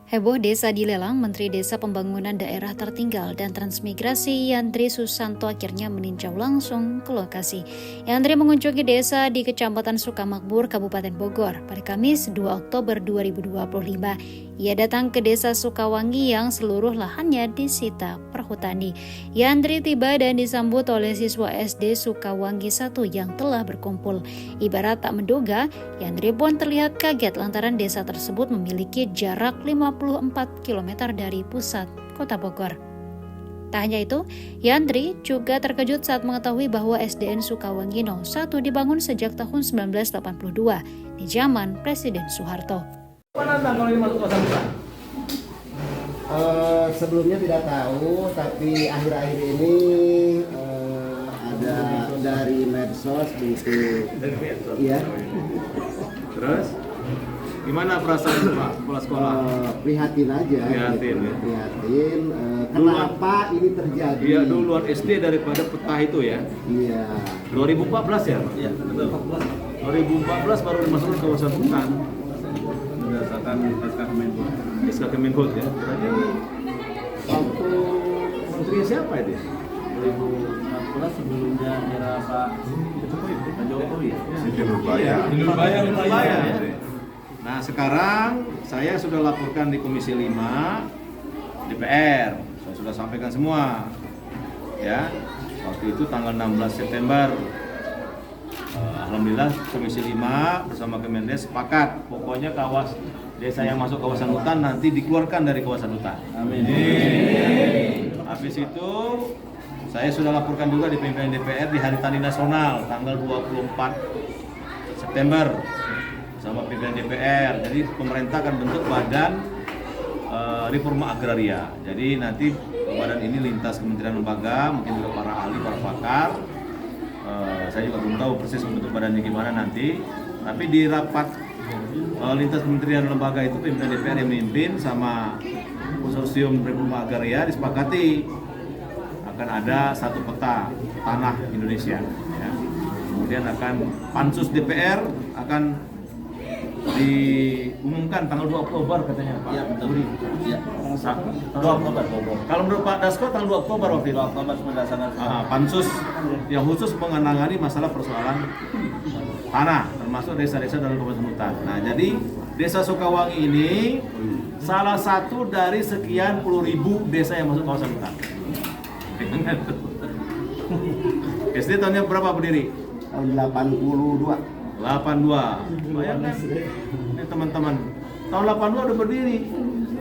Heboh desa dilelang, Menteri Desa Pembangunan Daerah Tertinggal dan Transmigrasi Yandri Susanto akhirnya meninjau langsung ke lokasi. Yandri mengunjungi desa di Kecamatan Sukamakmur, Kabupaten Bogor pada Kamis 2 Oktober 2025. Ia datang ke desa Sukawangi yang seluruh lahannya disita perhutani. Yandri tiba dan disambut oleh siswa SD Sukawangi 1 yang telah berkumpul. Ibarat tak menduga, Yandri pun terlihat kaget lantaran desa tersebut memiliki jarak 54 km dari pusat kota Bogor. Tak hanya itu, Yandri juga terkejut saat mengetahui bahwa SDN Sukawangi 01 dibangun sejak tahun 1982 di zaman Presiden Soeharto. Mana kalau ini masuk kawasan hutan? Sebelumnya tidak tahu, tapi akhir-akhir ini ada dari medsos begitu. Dari medsos. Iya. Terus gimana perasaan Pak kepala sekolah? Prihatin aja. Prihatin, gitu. ya? Prihatin. Kenapa ini terjadi? Iya, duluan SD daripada petah itu ya. Iya. 2014 ya Pak? Iya, betul. 2014 baru dimasukkan ke kawasan hutan. Berdasarkan SK Kemenhub ya. Berarti waktu menterinya siapa itu? 2014 sebelumnya era Pak Jokowi ya. Nurbaya. Nah sekarang saya sudah laporkan di Komisi 5 DPR. Saya sudah sampaikan semua. Ya. Waktu itu tanggal 16 September. Alhamdulillah Komisi 5 bersama Kemendes sepakat pokoknya desa yang masuk kawasan hutan nanti dikeluarkan dari kawasan hutan. Amin. Habis itu saya sudah laporkan juga di pimpinan DPR di Hari Tani Nasional tanggal 24 September bersama pimpinan DPR. Jadi pemerintah akan bentuk badan reforma agraria. Jadi nanti badan ini lintas kementerian lembaga, mungkin juga para ahli, para pakar. Saya juga belum tahu persis bentuk badannya gimana nanti. Tapi di rapat lintas kementerian lembaga itu pimpinan DPR yang memimpin sama konsorsium reforma agraria disepakati akan ada satu peta tanah Indonesia. Ya. Kemudian akan pansus DPR akan diumumkan tanggal 2 Oktober katanya Pak. Iya betul. Iya. 2 Oktober. Kalau menurut Pak Dasko tanggal 2 Oktober waktu itu. 2 Oktober berdasarkan Pansus yang khusus menangani masalah persoalan tanah termasuk desa-desa dalam kawasan hutan. Nah, jadi Desa Sukawangi ini salah satu dari sekian puluh ribu desa yang masuk kawasan hutan. SD tahunnya berapa berdiri? Tahun 82. 82. Bayangkan ini teman-teman. Tahun 82 udah berdiri.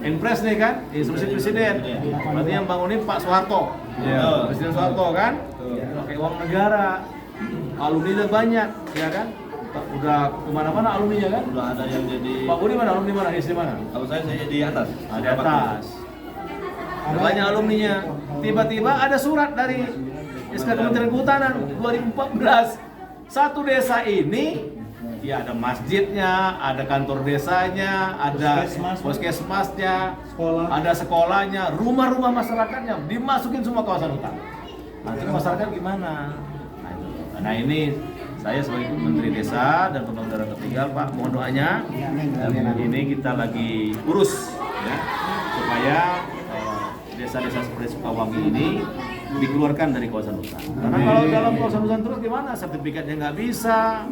Impres nih kan, instruksi presiden. Berarti yang bangunin Pak Soeharto. Presiden Soeharto kan? Pakai uang negara. Alumni banyak, ya kan? Udah kemana-mana alumninya kan? udah ada yang jadi. Pak Budi mana alumni mana? Istri mana? Kalau saya di atas. Di atas. Banyak alumninya. Tiba-tiba ada surat dari SK Kementerian Kehutanan 2014. Satu desa ini, ya ada masjidnya, ada kantor desanya, ada puskesmasnya, ada sekolahnya, rumah-rumah masyarakatnya, dimasukin semua kawasan hutan. Nanti masyarakat gimana? Nah ini saya sebagai Menteri Desa dan Pembangunan Daerah Tertinggal, Pak, mohon doanya. Ini kita lagi urus, ya, supaya desa-desa seperti Sukawangi ini dikeluarkan dari kawasan hutan. Karena kalau dalam kawasan hutan terus gimana? Sertifikatnya nggak bisa,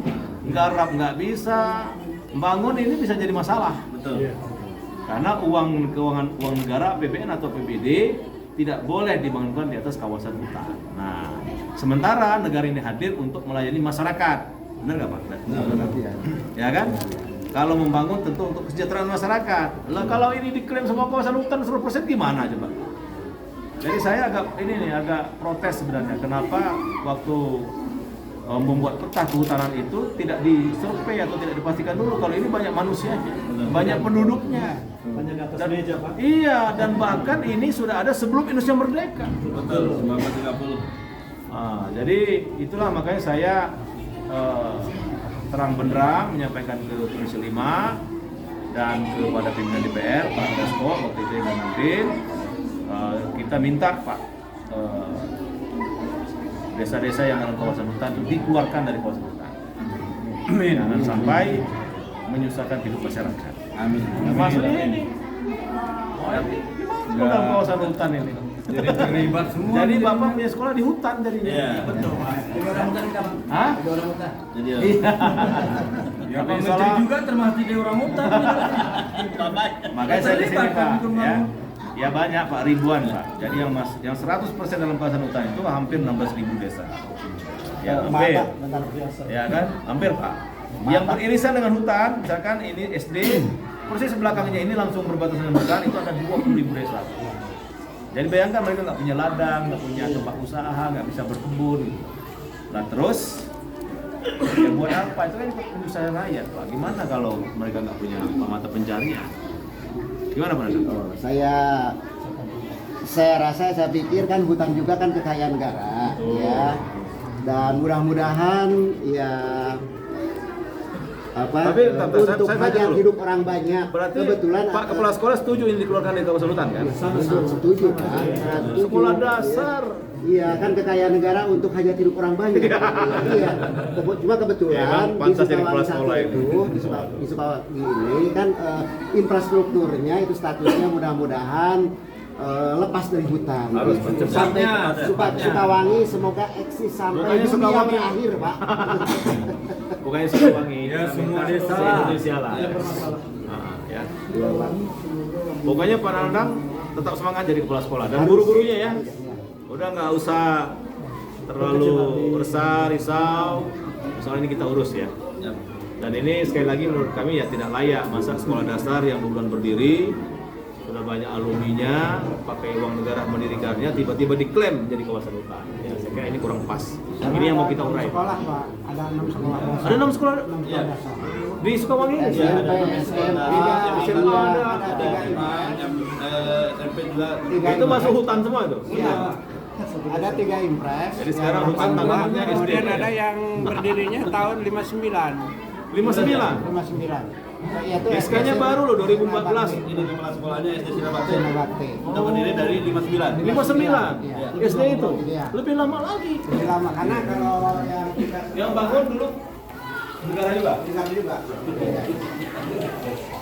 garap nggak bisa, bangun ini bisa jadi masalah. Betul. Karena uang negara, APBN atau APBD tidak boleh dibangunkan di atas kawasan hutan. Nah, sementara negara ini hadir untuk melayani masyarakat, benar nggak Pak? Ya kan? Kalau membangun tentu untuk kesejahteraan masyarakat. Lah kalau ini diklaim semua kawasan hutan 100% gimana coba? Jadi saya agak protes sebenarnya kenapa waktu membuat peta kehutanan itu tidak disurvei atau tidak dipastikan dulu kalau ini banyak manusianya, banyak penduduknya. Banyak atas meja Pak. Iya, dan bahkan ini sudah ada sebelum Indonesia merdeka. Betul. 1930. Jadi itulah makanya saya terang benderang menyampaikan ke Komisi 5 dan kepada pimpinan DPR Pak Dasko waktu itu yang memimpin. Kita minta Pak desa-desa yang dalam kawasan hutan itu dikeluarkan dari kawasan hutan. Jangan sampai menyusahkan hidup masyarakat. Amin. Maksudnya ini Gimana dalam kawasan hutan ini? Jadi terlibat semua. Jadi bapak punya sekolah di hutan jadinya. Iya, betul. Hah? Jadi Ya, Pak Menteri juga termasuk di orang hutan. Makanya saya di sini Pak, ya. Ya banyak Pak, ribuan Pak. Jadi yang 100% dalam kawasan hutan itu hampir 16.000 desa. Ya, hampir. Ya kan? Hampir Pak. Yang beririsan dengan hutan, misalkan ini SD, persis belakangnya ini langsung berbatasan dengan hutan, itu ada 20.000 desa. Jadi bayangkan mereka nggak punya ladang, nggak punya tempat usaha, nggak bisa berkebun. Nah terus, ya buat apa? Itu kan usaha rakyat Pak. Gimana kalau mereka nggak punya mata pencarian? Gimana Pak? Oh, saya pikir kan hutan juga kan kekayaan negara, ya. Dan mudah-mudahan ya Tapi untuk saya hajat dulu. hidup orang banyak. Berarti Kebetulan Pak Kepala Sekolah setuju ini dikeluarkan dari kawasan hutan kan? setuju Pak. Setuju. Sekolah dasar. Iya kan kekayaan negara untuk hajat hidup orang banyak. Iya. Cuma kebetulan Emang di pantas jadi Sukawang kepala 1 sekolah itu di Sukawang ini kan infrastrukturnya itu statusnya mudah-mudahan lepas dari hutan. Harus Sampai cepatnya. Sukawangi semoga eksis sampai di dunia berakhir Pak. Bukannya Sukawangi. Ya, semua desa. Indonesia lah. Ya. Iya Pak. Pokoknya Pak Nandang tetap semangat jadi kepala sekolah dan guru-gurunya ya. Udah nggak usah terlalu risau. Soal ini kita urus ya. Dan ini sekali lagi menurut kami ya tidak layak masa sekolah dasar yang bulan berdiri sudah banyak alumninya pakai uang negara mendirikannya tiba-tiba diklaim jadi kawasan hutan. Ya, saya kira ini kurang pas. Ini yang mau kita urai. Sekolah Pak, ada 6 sekolah. Ada 6 sekolah Iya. di Sukawangi. SMP, SMA, SMA ada. SMP juga. Itu masuk hutan semua itu. Iya. Ada 3 impres. Jadi sekarang yang hutan dua, tanahnya SD. kemudian ada yang berdirinya tahun 59. 59. 59. Yaitu SK-nya baru loh 2014. Ini kepala sekolahnya SD Sinabakti. Sinabakti. Kita berdiri dari 59. 59. Iya. SD itu. Iya. Lebih lama lagi. Lebih lama karena kalau yang kita Yang bangun dulu negara juga. tinggal juga.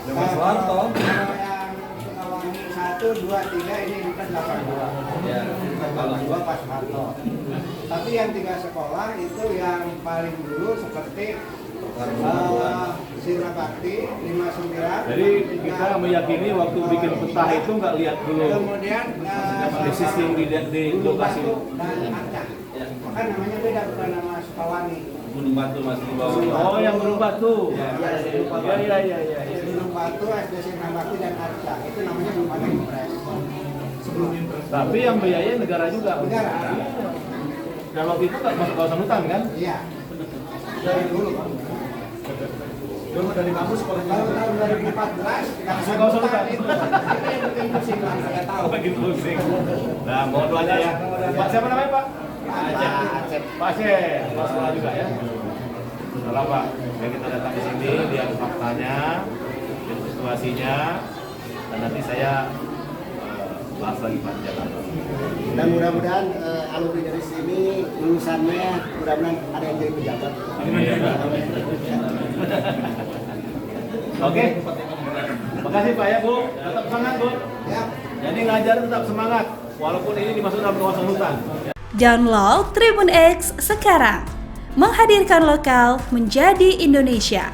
Zaman Soeharto. Kalau yang Sukawangi 1, 2, 3 ini impres 82. Ya. 82 Pak Soeharto. Tapi yang 3 sekolah itu yang paling dulu seperti Sinabakti 59. Jadi kita meyakini waktu bikin peta itu nggak lihat dulu Kemudian sistem di lokasi. dan Arca. Kan namanya beda, bukan nama Sukawangi. Gunung Batu masih di bawah. Oh, yang Gunung Batu. Ya, Iya. Gunung Batu, SD Sinabakti dan Arca. Itu namanya belum ada impres. Sebelum impres. Tapi yang biayanya negara juga. Negara. Dan waktu itu nggak masuk kawasan hutan kan? Iya. Dari dulu. Dulu dari kampus sekolahnya. Kalau tahun 2014 Masuk kawasan hutan. itu bikin pusing lah, nggak tahu. Bikin pusing. Nah, mohon doanya ya. Pak siapa namanya Pak? Acep. Pak Acep. Pak sekolah juga ya. Salah Pak. Ya kita datang ke sini, lihat faktanya, lihat situasinya, dan nanti saya bahas lagi panjang. Dan mudah-mudahan alumni dari sini lulusannya mudah-mudahan ada yang jadi pejabat. Oke. Makasih Pak ya Bu. Tetap semangat Bu. Ya. Jadi ngajar tetap semangat. Walaupun ini dimasuk dalam kawasan hutan. Download Tribun X sekarang. Menghadirkan lokal menjadi Indonesia.